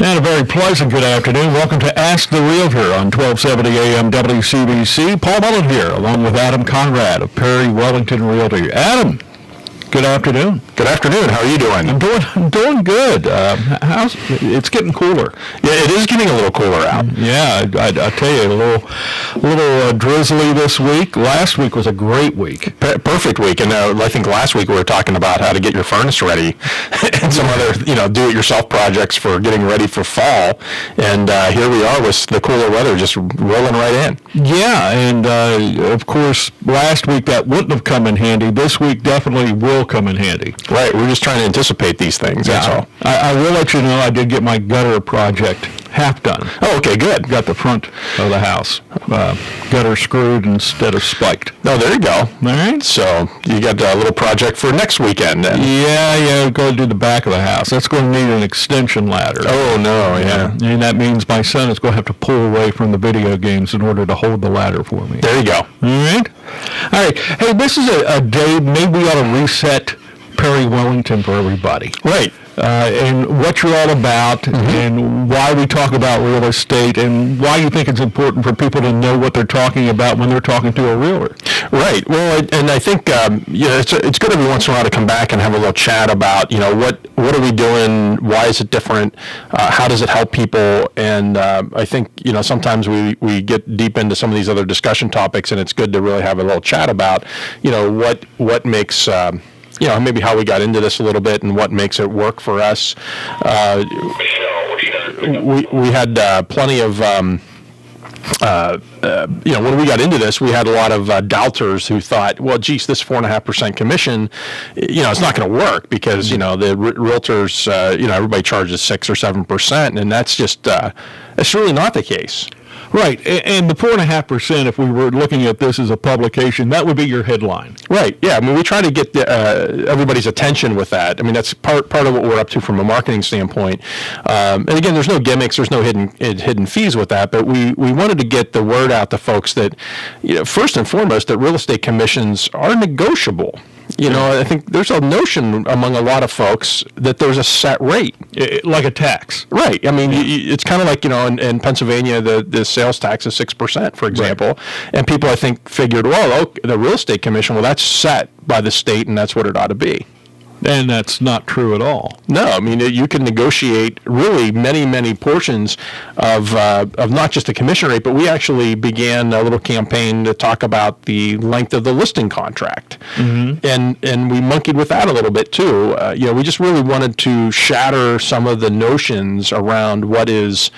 And a very pleasant good afternoon. Welcome to Ask the Realtor on 1270 AM WCBC. Paul Mullen here, along with Adam Conrad of Perry Wellington Realty. Adam, good afternoon. Good afternoon. How are you doing? I'm doing good. It's getting cooler. Yeah, it is getting a little cooler out. Yeah, I tell you, a little drizzly this week. Last week was a great week. Perfect week. And I think last week we were talking about how to get your furnace ready and some other, do-it-yourself projects for getting ready for fall. And here we are with the cooler weather just rolling right in. Yeah, and of course, last week that wouldn't have come in handy. This week definitely will come in handy. Right. We're just trying to anticipate these things. Yeah, that's all. I will let you know I did get my gutter project half done. Oh, okay, good. Got the front of the house gutter screwed instead of spiked. Oh, there you go. All right. So you got a little project for next weekend then. Yeah, go do the back of the house. That's going to need an extension ladder. Oh, no, yeah. And that means my son is going to have to pull away from the video games in order to hold the ladder for me. There you go. All right. Hey, this is a day maybe we ought to reset Perry Wellington for everybody. Right. And what you're all about, and why we talk about real estate, and why you think it's important for people to know what they're talking about when they're talking to a realtor. Right. Well, and I think it's good every once in a while to come back and have a little chat about what are we doing, why is it different, how does it help people, and I think sometimes we get deep into some of these other discussion topics, and it's good to really have a little chat about what makes. Maybe how we got into this a little bit and what makes it work for us. We had plenty of, when we got into this, we had a lot of doubters who thought, well, geez, this 4.5% commission, it's not going to work because, the realtors, everybody charges 6 or 7%, and that's just, it's really not the case. Right, and the 4.5%, if we were looking at this as a publication, that would be your headline. Right, yeah, I mean, we try to get everybody's attention with that. I mean, that's part of what we're up to from a marketing standpoint. And again, there's no gimmicks, there's no hidden fees with that, but we wanted to get the word out to folks that, first and foremost, that real estate commissions are negotiable. I think there's a notion among a lot of folks that there's a set rate. Like a tax. Right. I mean, it's kind of like, in Pennsylvania, the sales tax is 6%, for example. Right. And people, I think, figured, well, the real estate commission, well, that's set by the state, and that's what it ought to be. And that's not true at all. No, I mean, you can negotiate really many, many portions of not just the commission rate, but we actually began a little campaign to talk about the length of the listing contract. Mm-hmm. And we monkeyed with that a little bit too. We just really wanted to shatter some of the notions around what is,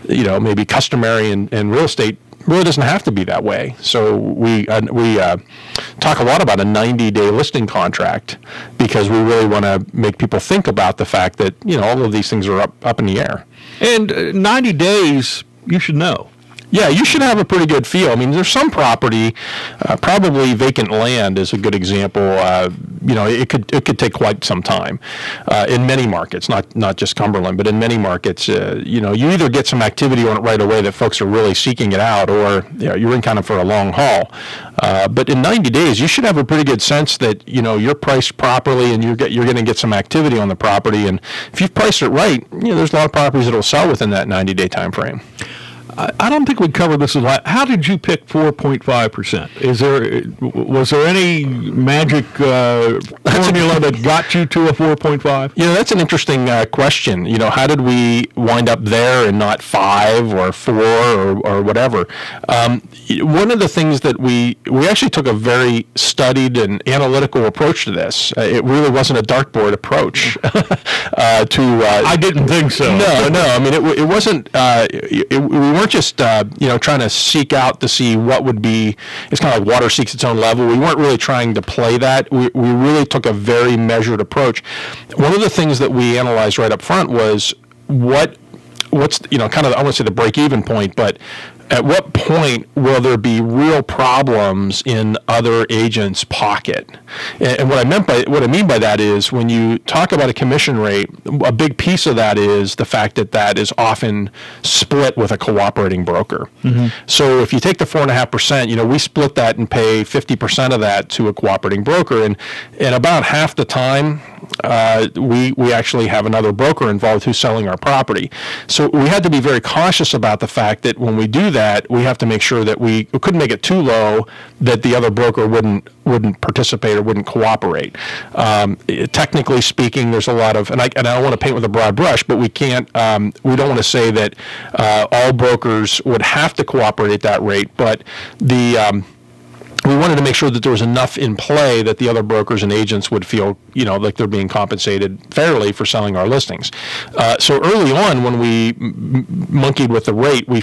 maybe customary in real estate. Really doesn't have to be that way. So we talk a lot about a 90-day listing contract because we really want to make people think about the fact that all of these things are up in the air. And 90 days, you should know. Yeah, you should have a pretty good feel. I mean, there's some property, probably vacant land is a good example. It could take quite some time in many markets, not just Cumberland, but in many markets. You either get some activity on it right away that folks are really seeking it out, or you're in kind of for a long haul. But in 90 days, you should have a pretty good sense that you're priced properly and you're going to get some activity on the property. And if you've priced it right, there's a lot of properties that will sell within that 90-day time frame. I don't think we covered this a lot. How did you pick 4.5%? Was there any magic formula that got you to a 4.5? That's an interesting question. How did we wind up there and not 5 or 4 or whatever? One of the things that we actually took a very studied and analytical approach to this. It really wasn't a dartboard approach. I didn't think so. No. I mean, it wasn't. We weren't just trying to seek out to see what would be. It's kind of like water seeks its own level. We weren't really trying to play that. We really took a very measured approach. One of the things that we analyzed right up front was what's kind of, I won't say the break-even point, but at what point will there be real problems in other agents' pocket? And what I mean by that is, when you talk about a commission rate, a big piece of that is the fact that that is often split with a cooperating broker. So if you take the 4.5%, we split that and pay 50% of that to a cooperating broker, and about half the time we actually have another broker involved who's selling our property. So we had to be very cautious about the fact that when we do that, we have to make sure that we couldn't make it too low that the other broker wouldn't participate or wouldn't cooperate. Technically speaking, there's a lot of, and I don't want to paint with a broad brush, but we can't, we don't want to say that all brokers would have to cooperate at that rate, but we wanted to make sure that there was enough in play that the other brokers and agents would feel, like they're being compensated fairly for selling our listings. So early on, when we monkeyed with the rate, we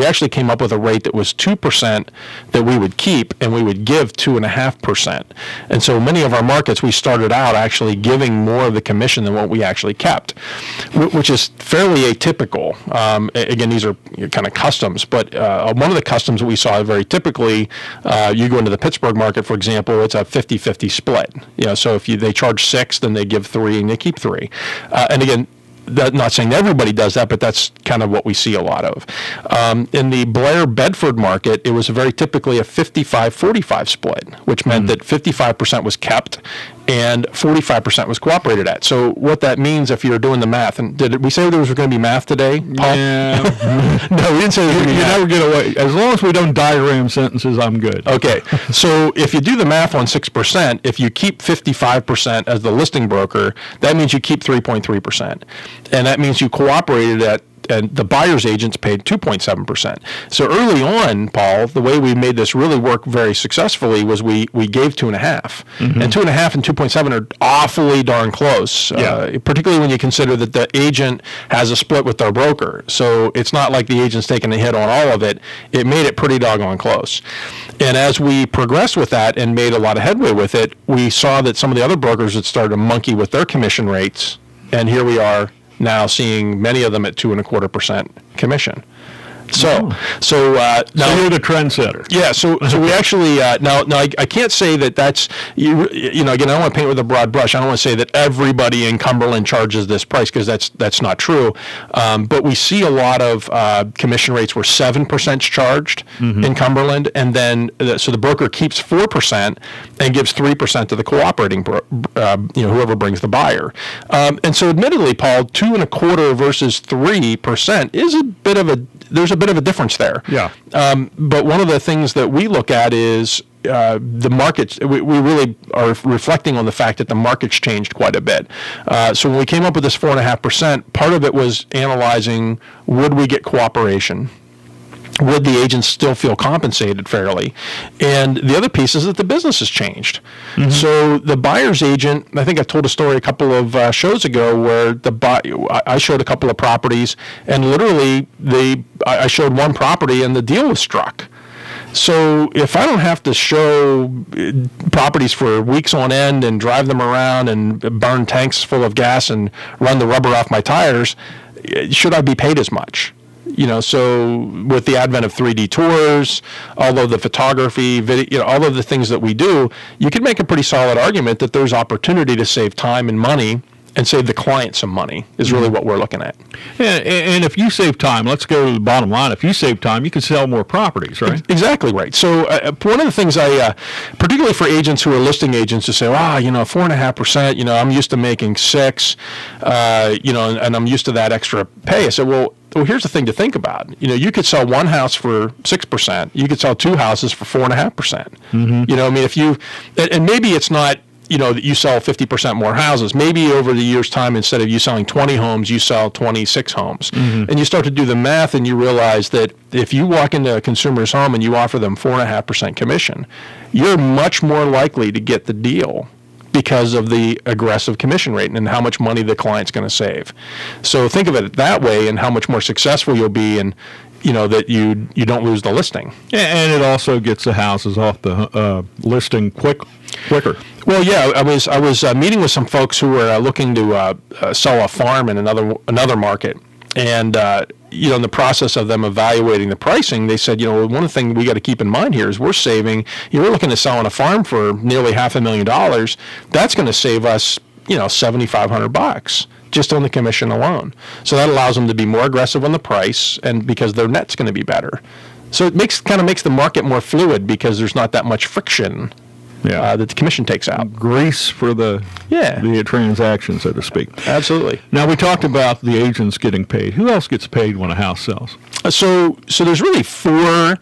actually came up with a rate that was 2% that we would keep, and we would give 2.5%. And so many of our markets, we started out actually giving more of the commission than what we actually kept, which is fairly atypical. Again, these are kind of customs, but one of the customs that we saw very typically, you go into the Pittsburgh market, for example, it's a 50-50 split. So if they charge 6, then they give 3 and they keep 3. And again, not saying everybody does that, but that's kind of what we see a lot of. In the Blair Bedford market, it was very typically a 55-45 split, which meant that 55% was kept and 45% was cooperated at. So what that means, if you're doing the math, and did we say there was going to be math today, Paul? Yeah. No, we didn't say there was going to be math. You never get away. As long as we don't diagram sentences, I'm good. Okay. So if you do the math on 6%, if you keep 55% as the listing broker, that means you keep 3.3%. And that means you cooperated at, and the buyer's agents paid 2.7%. So early on, Paul, the way we made this really work very successfully was we gave 2.5. And 2.5 and 2.7 are awfully darn close, particularly when you consider that the agent has a split with their broker. So it's not like the agent's taking a hit on all of it. It made it pretty doggone close. And as we progressed with that and made a lot of headway with it, we saw that some of the other brokers had started to monkey with their commission rates. And here we are now seeing many of them at 2.25% commission. So now you're the trendsetter. Yeah. So we actually now I can't say that that's again, I don't want to paint with a broad brush. I don't want to say that everybody in Cumberland charges this price, because that's not true. But we see a lot of commission rates where 7% is charged in Cumberland, and then so the broker keeps 4% and gives 3% to the cooperating whoever brings the buyer. And so admittedly, Paul, 2.25 versus 3% is there's a bit of a difference there. Yeah. But one of the things that we look at is the markets. We really are reflecting on the fact that the market's changed quite a bit. So when we came up with this 4.5%, part of it was analyzing, would we get cooperation? Would the agents still feel compensated fairly? And the other piece is that the business has changed. So the buyer's agent, I think I told a story a couple of shows ago where I showed a couple of properties, and literally I showed one property and the deal was struck. So if I don't have to show properties for weeks on end and drive them around and burn tanks full of gas and run the rubber off my tires, should I be paid as much? So with the advent of 3D tours, all of the photography, video, all of the things that we do, you can make a pretty solid argument that there's opportunity to save time and money and save the client some money is really what we're looking at. And if you save time, let's go to the bottom line. If you save time, you can sell more properties, right? Exactly right. So one of the things particularly for agents who are listing agents, to say, 4.5%, I'm used to making 6, and I'm used to that extra pay. I said, well, here's the thing to think about. You could sell one house for 6%. You could sell 2 houses for 4.5%. If you, and maybe it's not, that you sell 50% more houses. Maybe over the year's time, instead of you selling 20 homes, you sell 26 homes. And you start to do the math and you realize that if you walk into a consumer's home and you offer them 4.5% commission, you're much more likely to get the deal because of the aggressive commission rate and how much money the client's going to save. So think of it that way, and how much more successful you'll be, and that you don't lose the listing. And it also gets the houses off the listing quicker. Well, yeah, I was meeting with some folks who were looking to sell a farm in another market. And in the process of them evaluating the pricing, they said, one thing we got to keep in mind here is we're saving. We're looking at selling a farm for nearly $500,000. That's going to save us, $7,500 just on the commission alone. So that allows them to be more aggressive on the price, and because their net's going to be better. So it makes the market more fluid because there's not that much friction. That the commission takes out. Grease for the transaction, so to speak. Absolutely. Now, we talked about the agents getting paid. Who else gets paid when a house sells? So there's really 4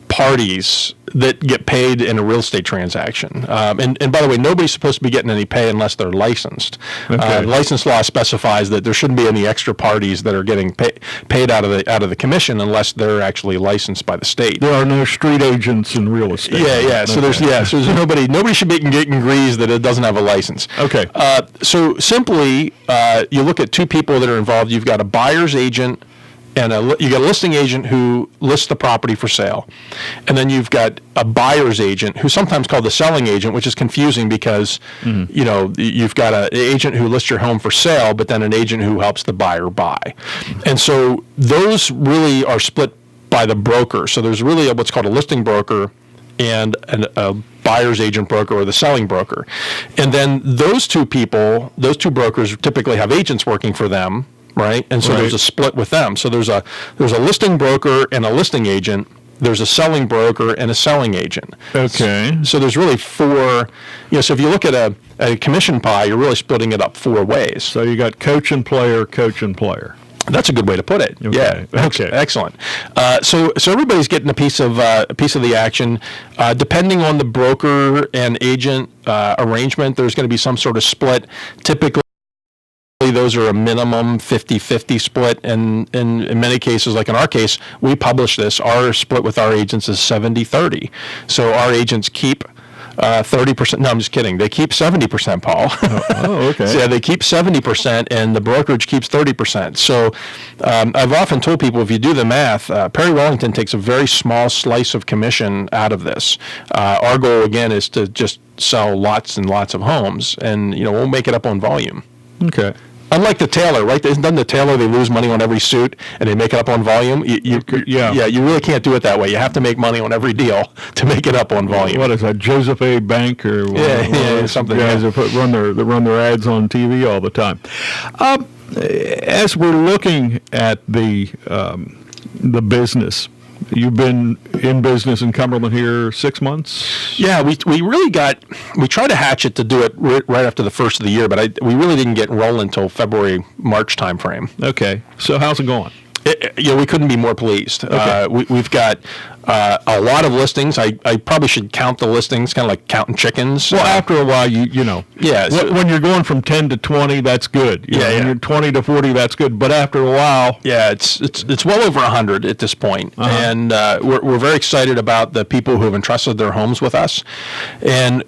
parties that get paid in a real estate transaction. And by the way, nobody's supposed to be getting any pay unless they're licensed. Okay. License law specifies that there shouldn't be any extra parties that are getting paid out of the commission unless they're actually licensed by the state. There are no street agents in real estate. Yeah. So there's nobody should be getting greased that it doesn't have a license. Okay. So simply, you look at 2 people that are involved. You've got a buyer's agent. And you got a listing agent who lists the property for sale. And then you've got a buyer's agent who's sometimes called the selling agent, which is confusing because, you've got an agent who lists your home for sale, but then an agent who helps the buyer buy. And so those really are split by the broker. So there's really what's called a listing broker and a buyer's agent broker or the selling broker. And then those 2 brokers typically have agents working for them. Right, and so there's a split with them. So there's a listing broker and a listing agent. There's a selling broker and a selling agent. Okay. So there's really 4. So if you look at a commission pie, you're really splitting it up 4 ways. So you got coach and player, coach and player. That's a good way to put it. Okay. Yeah. Okay. Excellent. So everybody's getting a piece of the action. Depending on the broker and agent arrangement, there's going to be some sort of split. Typically, those are a minimum 50-50 split, and in many cases, like in our case, we publish this. Our split with our agents is 70-30. So our agents keep 30%. No, I'm just kidding. They keep 70%, Paul. Oh, okay. So, they keep 70%, and the brokerage keeps 30%. So I've often told people, if you do the math, Perry Wellington takes a very small slice of commission out of this. Our goal, again, is to just sell lots and lots of homes, and we'll make it up on volume. Okay. Unlike the tailor, right? Doesn't the tailor, they lose money on every suit and they make it up on volume? You really can't do it that way. You have to make money on every deal to make it up on volume. What is that, Joseph A. Bank or something? Guys that run their ads on TV all the time. As we're looking at the business, you've been in business in Cumberland here 6 months? Yeah, we tried to hatch it to do it right after the first of the year, but we really didn't get rolling until February, March timeframe. Okay. So how's it going? We couldn't be more pleased. Okay. We've got a lot of listings. I probably should count the listings, kind of like counting chickens. Well, after a while, when you're going from 10 to 20, that's good. When you're 20 to 40, that's good. But after a while, it's well over 100 at this point. And we're very excited about the people who have entrusted their homes with us, and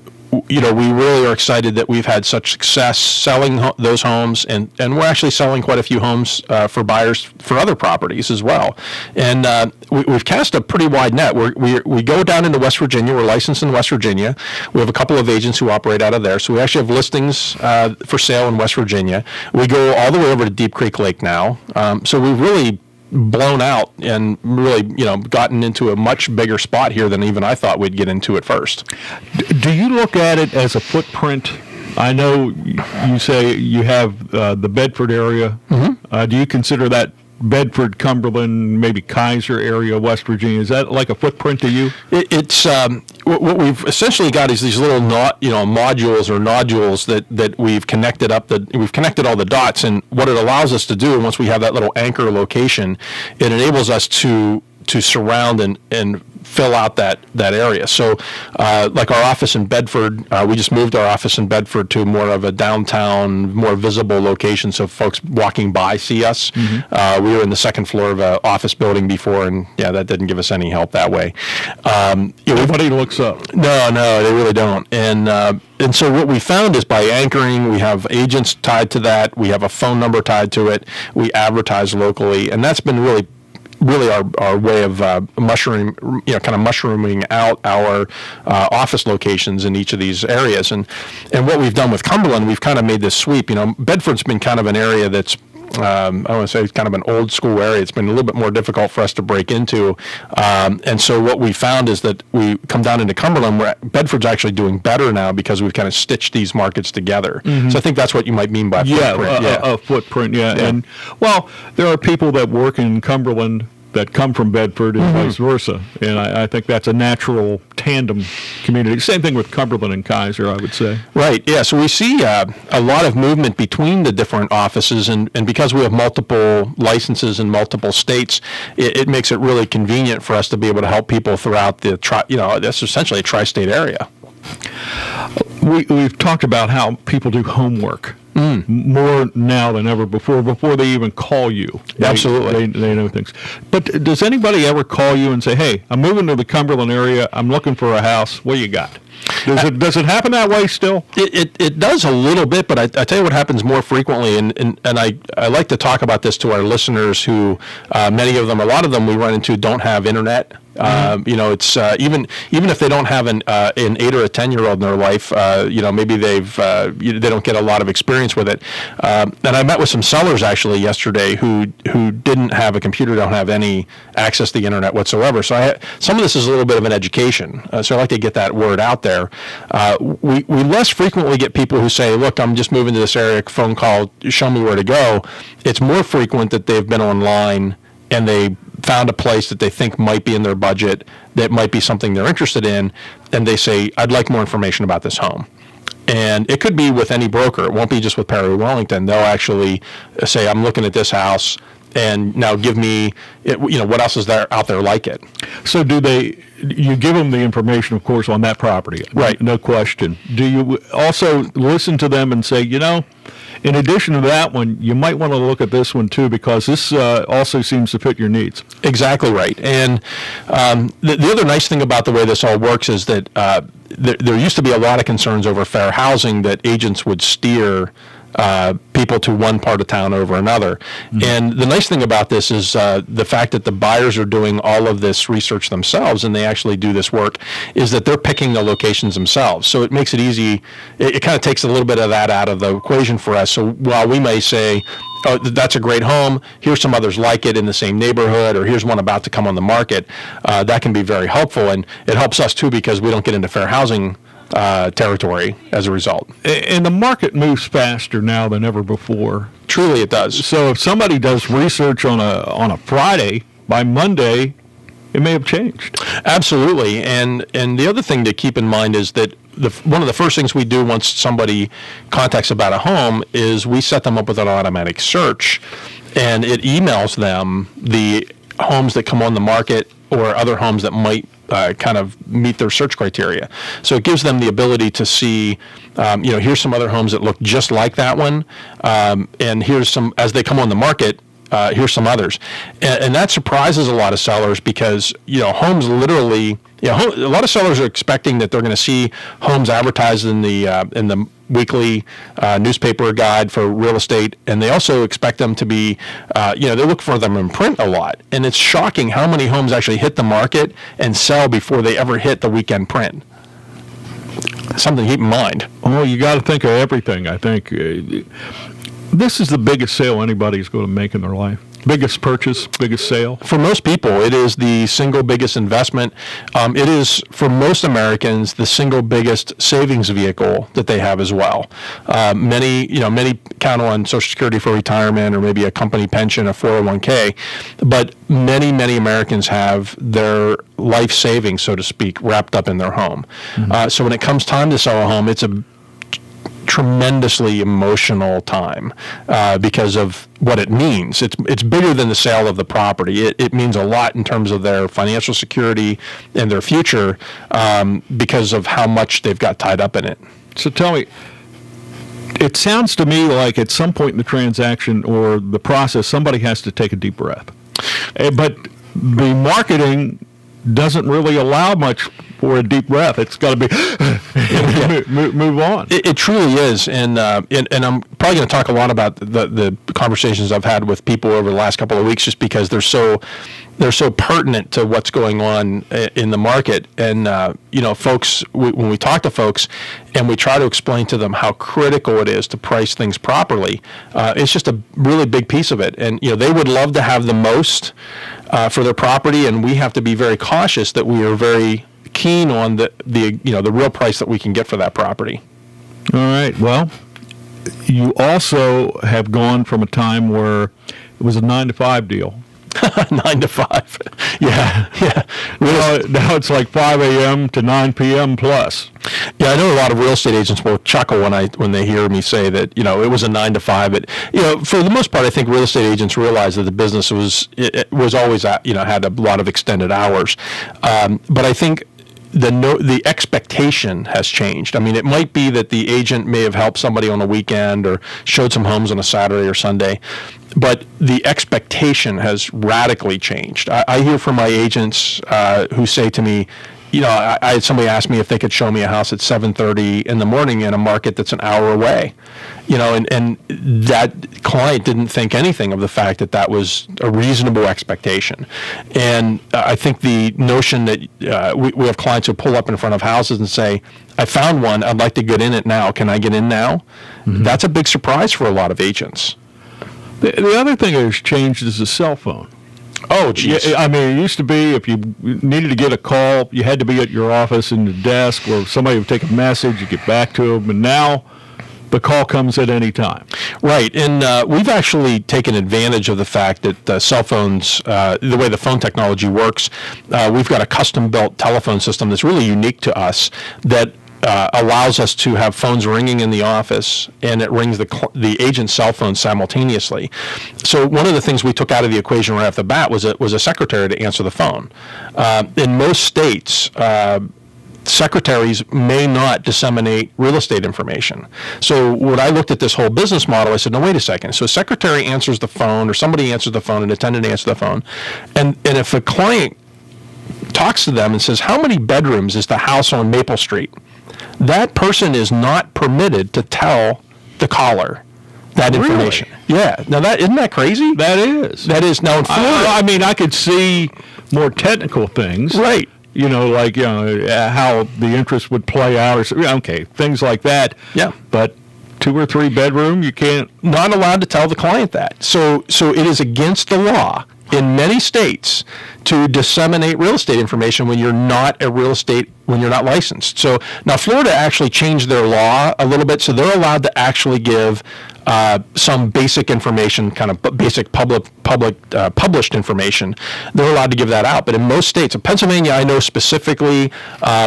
we really are excited that we've had such success selling those homes, and we're actually selling quite a few homes for buyers for other properties as well. And we've cast a pretty wide net. We go down into West Virginia. We're licensed in West Virginia. We have a couple of agents who operate out of there. So we actually have listings for sale in West Virginia. We go all the way over to Deep Creek Lake now. So we've really blown out and really, gotten into a much bigger spot here than even I thought we'd get into at first. Do you look at it as a footprint? I know you say you have the Bedford area. Mm-hmm. Do you consider that Bedford, Cumberland, maybe Kaiser area, West Virginia? Is that like a footprint to you? It's what we've essentially got is these little modules or nodules that we've connected up. We've connected all the dots, and what it allows us to do, once we have that little anchor location, it enables us to surround and fill out that area. So like our office in Bedford, we just moved our office in Bedford to more of a downtown, more visible location so folks walking by see us. Mm-hmm. We were in the second floor of an office building before, and that didn't give us any help that way. Nobody looks up. No, they really don't. And so what we found is by anchoring, we have agents tied to that. We have a phone number tied to it. We advertise locally, and that's been really our way of mushrooming out our office locations in each of these areas. And what we've done with Cumberland, we've kind of made this sweep. Bedford's been kind of an area that's I want to say, kind of an old school area. It's been a little bit more difficult for us to break into. And so what we found is that we come down into Cumberland, where Bedford's actually doing better now because we've kind of stitched these markets together. So I think that's what you might mean by footprint. A footprint, And, well, there are people that work in Cumberland that come from Bedford and vice versa. And I think that's a natural tandem community. Same thing with Cumberland and Kaiser, I would say. Right, yeah. So we see a lot of movement between the different offices, and because we have multiple licenses in multiple states, it makes it really convenient for us to be able to help people throughout that's essentially a tri-state area. We've talked about how people do homework more now than ever before they even call you. Absolutely. They know things. But does anybody ever call you and say, hey, I'm moving to the Cumberland area, I'm looking for a house, what do you got? Does it happen that way still? It does a little bit, but I tell you what happens more frequently, and I like to talk about this to our listeners who, a lot of them we run into don't have internet. It's even if they don't have an 8 or a 10-year-old in their life, maybe they don't get a lot of experience with it. And I met with some sellers actually yesterday who didn't have a computer, don't have any access to the internet whatsoever. So some of this is a little bit of an education. So I like to get that word out there. We less frequently get people who say, look, I'm just moving to this area, phone call, show me where to go. It's more frequent that they've been online and they found a place that they think might be in their budget, that might be something they're interested in, and they say, I'd like more information about this home. And it could be with any broker. It won't be just with Perry Wellington. They'll actually say, I'm looking at this house, and now give me, what else is there out there like it? So you give them the information, of course, on that property. Right. No question. Do you also listen to them and say, in addition to that one, you might want to look at this one too, because this also seems to fit your needs? Exactly right. And the other nice thing about the way this all works is that there used to be a lot of concerns over fair housing, that agents would steer people to one part of town over another. And the nice thing about this is the fact that the buyers are doing all of this research themselves, and they actually do this work, is that they're picking the locations themselves. So it makes it easy. It kind of takes a little bit of that out of the equation for us. So while we may say, oh, that's a great home, here's some others like it in the same neighborhood, or here's one about to come on the market, that can be very helpful. And it helps us too, because we don't get into fair housing territory as a result. And the market moves faster now than ever before. Truly it does. So if somebody does research on a Friday, by Monday, it may have changed. Absolutely. And the other thing to keep in mind is that one of the first things we do once somebody contacts about a home is we set them up with an automatic search, and it emails them the homes that come on the market or other homes that might kind of meet their search criteria. So it gives them the ability to see, here's some other homes that look just like that one, and here's some, as they come on the market, here's some others. And that surprises a lot of sellers, because, homes literally, a lot of sellers are expecting that they're going to see homes advertised in the weekly newspaper guide for real estate, and they also expect them to be, they look for them in print a lot. And it's shocking how many homes actually hit the market and sell before they ever hit the weekend print. Something to keep in mind. Well, you got to think of everything, I think. This is the biggest sale anybody's going to make in their life. Biggest purchase, biggest sale? For most people, it is the single biggest investment. It is, for most Americans, the single biggest savings vehicle that they have as well. Many count on Social Security for retirement, or maybe a company pension, a 401k, but many Americans have their life savings, so to speak, wrapped up in their home. So when it comes time to sell a home, it's a tremendously emotional time because of what it means. It's bigger than the sale of the property. It means a lot in terms of their financial security and their future because of how much they've got tied up in it. So tell me, it sounds to me like at some point in the transaction or the process, somebody has to take a deep breath. But the marketing doesn't really allow much for a deep breath. It's got to be move on. It truly is, and I'm probably going to talk a lot about the conversations I've had with people over the last couple of weeks, just because they're so pertinent to what's going on in the market. And folks, when we talk to folks and we try to explain to them how critical it is to price things properly, it's just a really big piece of it. And they would love to have the most for their property, and we have to be very cautious that we are very keen on the real price that we can get for that property. All right. Well, you also have gone from a time where it was a 9 to 5 deal. 9 to 5. Yeah. Now it's like 5 a.m. to 9 p.m. plus. Yeah, I know a lot of real estate agents will chuckle when they hear me say that it was a 9 to 5. For the most part, I think real estate agents realize that the business was always had a lot of extended hours, but I think the expectation has changed. I mean, it might be that the agent may have helped somebody on a weekend or showed some homes on a Saturday or Sunday, but the expectation has radically changed. I hear from my agents who say to me, I had somebody ask me if they could show me a house at 7:30 in the morning in a market that's an hour away, and that client didn't think anything of the fact that was a reasonable expectation. And I think the notion that we have clients who pull up in front of houses and say, I found one, I'd like to get in it now. Can I get in now? Mm-hmm. That's a big surprise for a lot of agents. The other thing that has changed is the cell phone. Oh, geez. I mean, it used to be if you needed to get a call, you had to be at your office in the desk, or somebody would take a message, you get back to them, and now the call comes at any time. Right, and we've actually taken advantage of the fact that cell phones, the way the phone technology works, we've got a custom-built telephone system that's really unique to us that allows us to have phones ringing in the office, and it rings the agent's cell phone simultaneously. So one of the things we took out of the equation right off the bat was a secretary to answer the phone. In most states, secretaries may not disseminate real estate information. So when I looked at this whole business model, I said, no, wait a second. So a secretary answers the phone, or somebody answers the phone, an attendant answers the phone, and if a client talks to them and says, how many bedrooms is the house on Maple Street? That person is not permitted to tell the caller that information. Really? Yeah. Now, isn't that crazy? That is. Now in Florida. I mean, I could see more technical things. Right. Like how the interest would play out, or things like that. Yeah. But 2 or 3 bedroom, you can't. Not allowed to tell the client that. So it is against the law in many states to disseminate real estate information when you're not licensed. So now Florida actually changed their law a little bit, so they're allowed to actually give some basic information, kind of basic published information. They're allowed to give that out. But in most states, in Pennsylvania, I know specifically,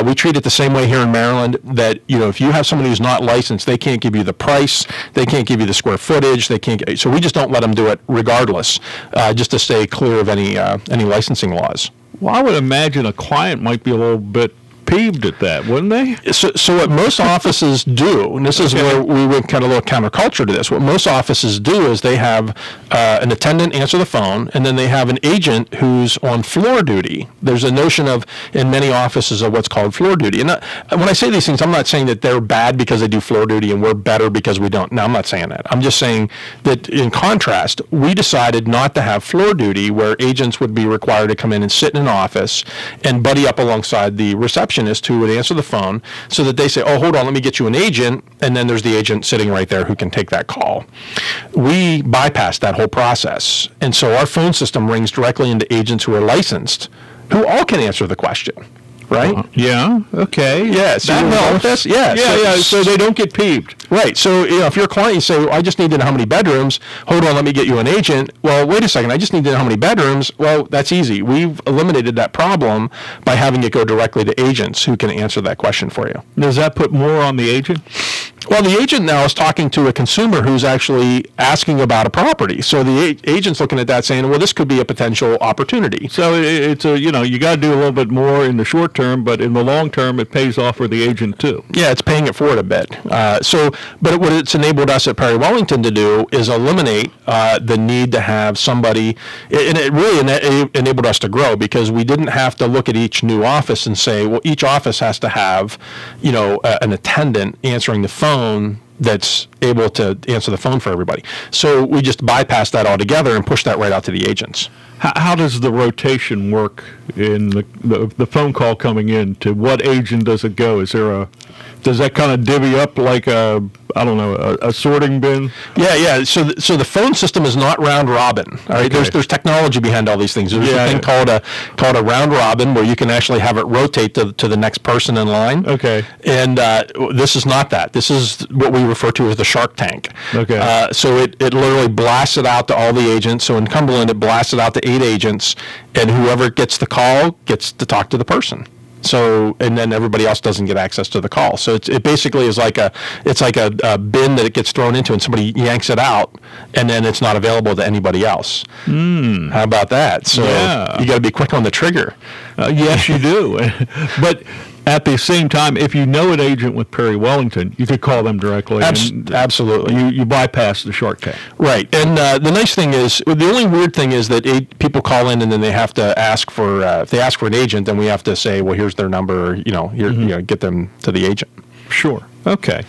we treat it the same way here in Maryland, that if you have somebody who's not licensed, they can't give you the price, they can't give you the square footage, so we just don't let them do it regardless, just to stay clear of any licensing laws. Well, I would imagine a client might be a little bit peeved at that, wouldn't they? So what most offices do, and this is where we went kind of a little counterculture to this, what most offices do is they have an attendant answer the phone, and then they have an agent who's on floor duty. There's a notion in many offices of what's called floor duty. And when I say these things, I'm not saying that they're bad because they do floor duty and we're better because we don't. No, I'm not saying that. I'm just saying that in contrast, we decided not to have floor duty where agents would be required to come in and sit in an office and buddy up alongside the receptionist who would answer the phone, so that they say, oh, hold on, let me get you an agent, and then there's the agent sitting right there who can take that call. We bypassed that whole process, and so our phone system rings directly into agents who are licensed, who all can answer the question. Right? Yeah. Okay. Yeah. So that helps. Yeah. So they don't get peeved. Right. So if you're a client, you say, well, I just need to know how many bedrooms. Hold on, let me get you an agent. Well, wait a second. I just need to know how many bedrooms. Well, that's easy. We've eliminated that problem by having it go directly to agents who can answer that question for you. Does that put more on the agent? Well, the agent now is talking to a consumer who's actually asking about a property. So the agent's looking at that saying, well, this could be a potential opportunity. So it's you got to do a little bit more in the short term, but in the long term, it pays off for the agent too. Yeah, it's paying it forward a bit. But what it's enabled us at Perry Wellington to do is eliminate the need to have somebody, and it really enabled us to grow because we didn't have to look at each new office and say, well, each office has to have, an attendant answering the phone that's able to answer the phone for everybody. So we just bypassed that altogether and pushed that right out to the agents. How does the rotation work in the phone call coming in? To what agent does it go? Does that kind of divvy up like a sorting bin? Yeah. So the phone system is not round robin. All right. Okay. There's technology behind all these things. There's a thing called a round robin where you can actually have it rotate to the next person in line. Okay. And this is not that. This is what we refer to as the Shark Tank. Okay. So it literally blasts it out to all the agents. So in Cumberland, it blasts it out to 8 agents, and whoever gets the call gets to talk to the person. So, and then everybody else doesn't get access to the call. So it basically is like a bin that it gets thrown into, and somebody yanks it out, and then it's not available to anybody else. How about that? So you got to be quick on the trigger. Yes, you do. But at the same time, if you know an agent with Perry Wellington, you could call them directly. Absolutely. You bypass the Shark Tank. Right. And the nice thing is, the only weird thing is that people call in and then they have to ask for, if they ask for an agent, then we have to say, well, here's their number, get them to the agent. Sure. Okay.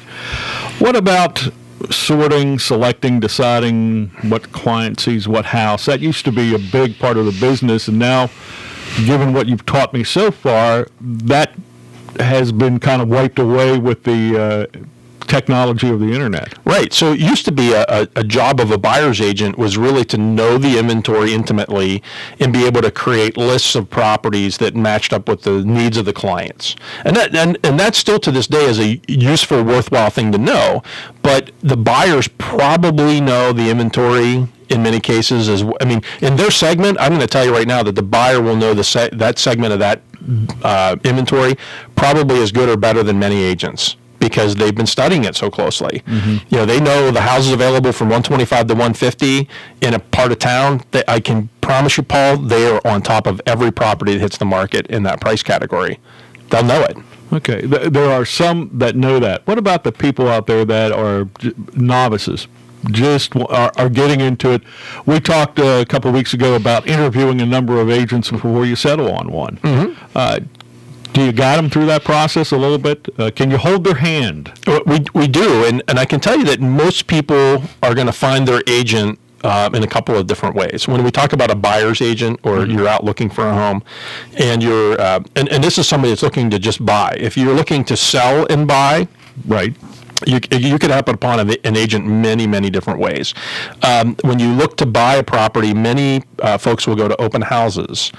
What about sorting, selecting, deciding what client sees what house? That used to be a big part of the business, and now, given what you've taught me so far, that has been kind of wiped away with the technology of the internet. Right. So it used to be a job of a buyer's agent was really to know the inventory intimately and be able to create lists of properties that matched up with the needs of the clients. And that still to this day is a useful, worthwhile thing to know. But the buyers probably know the inventory in many cases. In their segment, I'm going to tell you right now that the buyer will know that segment of that inventory probably as good or better than many agents, because they've been studying it so closely. They know the houses available from 125 to 150 in a part of town. That I can promise you, Paul, they are on top of every property that hits the market in that price category. They'll know it. Okay. There are some that know that. What about the people out there that are novices? Just are getting into it. We talked a couple of weeks ago about interviewing a number of agents before you settle on one. Do you guide them through that process a little bit? Can you hold their hand? We do, and I can tell you that most people are going to find their agent in a couple of different ways. When we talk about a buyer's agent, or you're out looking for a home, and you're and this is somebody that's looking to just buy. If you're looking to sell and buy, right, you could happen upon an agent many, many different ways. When you look to buy a property, many folks will go to open houses.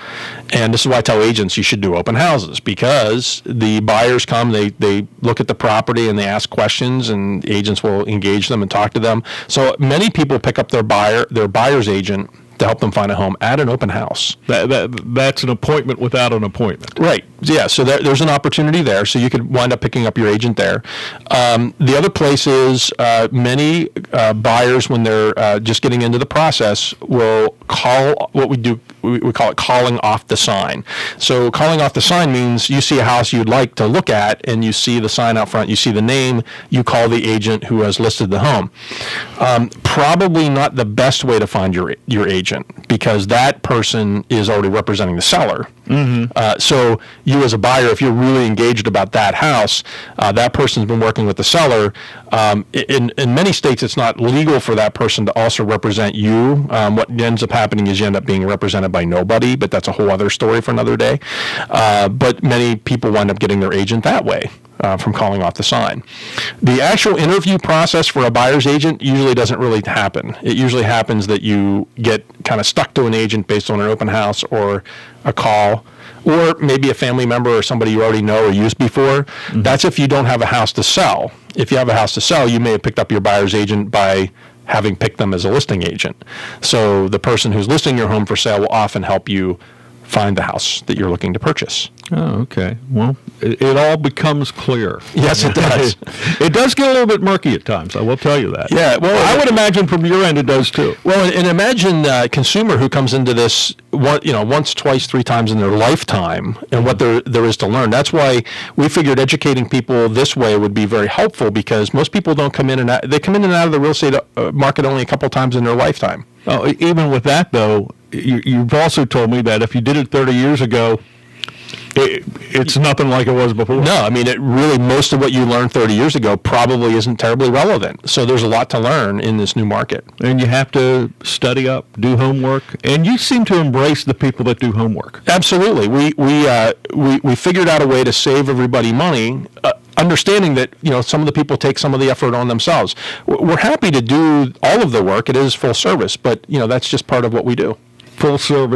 And this is why I tell agents you should do open houses, because the buyers come, they look at the property and they ask questions, and agents will engage them and talk to them. So many people pick up their buyer's agent to help them find a home at an open house. That's an appointment without an appointment. Right. Yeah. So there's an opportunity there. So you could wind up picking up your agent there. The other place is many buyers, when they're just getting into the process, will call what we do. We call it calling off the sign. So calling off the sign means you see a house you'd like to look at, and you see the sign out front, you see the name, you call the agent who has listed the home. Probably not the best way to find your agent, because that person is already representing the seller. So you as a buyer, if you're really engaged about that house, that person's been working with the seller. In many states, it's not legal for that person to also represent you. What ends up happening is you end up being represented by nobody, but that's a whole other story for another day. But many people wind up getting their agent that way. From calling off the sign. The actual interview process for a buyer's agent usually doesn't really happen. It usually happens that you get kind of stuck to an agent based on an open house or a call, or maybe a family member or somebody you already know or used before. That's if you don't have a house to sell. If you have a house to sell, you may have picked up your buyer's agent by having picked them as a listing agent. So the person who's listing your home for sale will often help you find the house that you're looking to purchase. Oh, okay. Well, it all becomes clear. Yes, it does. It does get a little bit murky at times, I will tell you that. Yeah, well, I would imagine from your end it does too. Well, and imagine a consumer who comes into this once, twice, three times in their lifetime, and what there is to learn. That's why we figured educating people this way would be very helpful, because most people don't come in and out. They come in and out of the real estate market only a couple times in their lifetime. Oh, even with that, though, you've also told me that if you did it 30 years ago, it's nothing like it was before. No, I mean, it really, most of what you learned 30 years ago probably isn't terribly relevant. So there's a lot to learn in this new market. And you have to study up, do homework, and you seem to embrace the people that do homework. Absolutely. We figured out a way to save everybody money, understanding that, some of the people take some of the effort on themselves. We're happy to do all of the work. It is full service, but, that's just part of what we do. Full service.